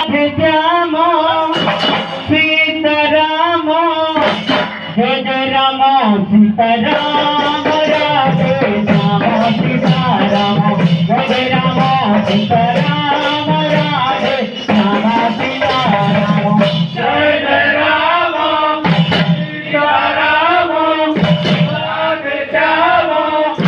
Radhe Shyam Sitaram Jai Jai Ram Sitaram Radhe Shyam Sitaram Jai Jai Ram Sitaram Radhe Shyam Sitaram Jai Jai Ram Sitaram Radhe Shyam Sitaram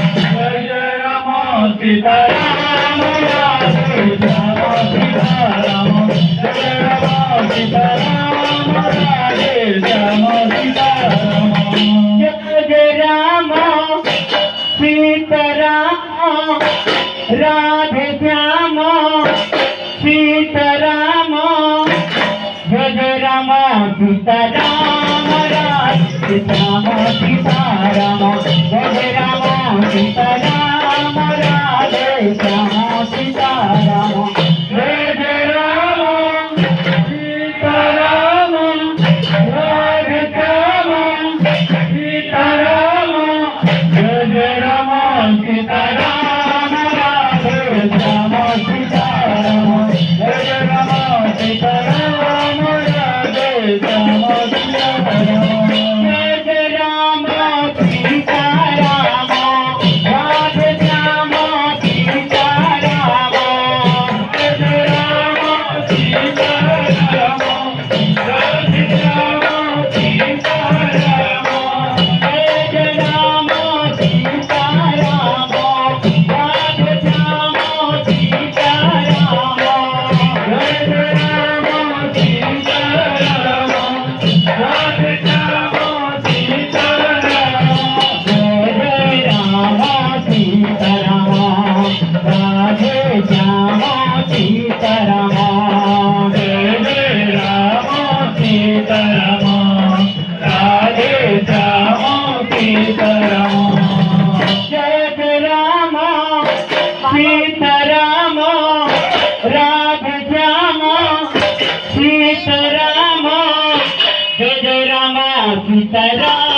Jai Jai Ram Sitaram Radhe Shyam Sitaram Jai Jai Ram Sitaram Radhe Shyam Sitaram Jai Jai Ram Sitaram Radhe Shyam Sitaram Jai Jai Ram Sitaram Radhe Shyam Sitaram Jai Jai Ram Sitaram Radhe Shyam Sitaram Jai Jai Ram Sitaram Radhe Shyam Sitaram Jai Jai Ram Sitaram Radhe Shyam Sitaram Jai Jai Ram Sitaram Radhe Shyam Sitaram Jai Jai Ram Sitaram Radhe Shyam Sitaram Jai Jai Ram Sitaram Radhe Shyam Sitaram Jai Jai Ram Sitaram Radhe Shyam Sitaram Jai Jai Ram Sitaram Radhe Shyam Sitaram Jai Jai Ram Sitaram Radhe Shyam Sitaram Jai Jai Ram Sitaram Radhe Shyam Sitaram Jai Jai Ram Sitaram Radhe Shyam Sitaram Jai Jai Ram Sitaram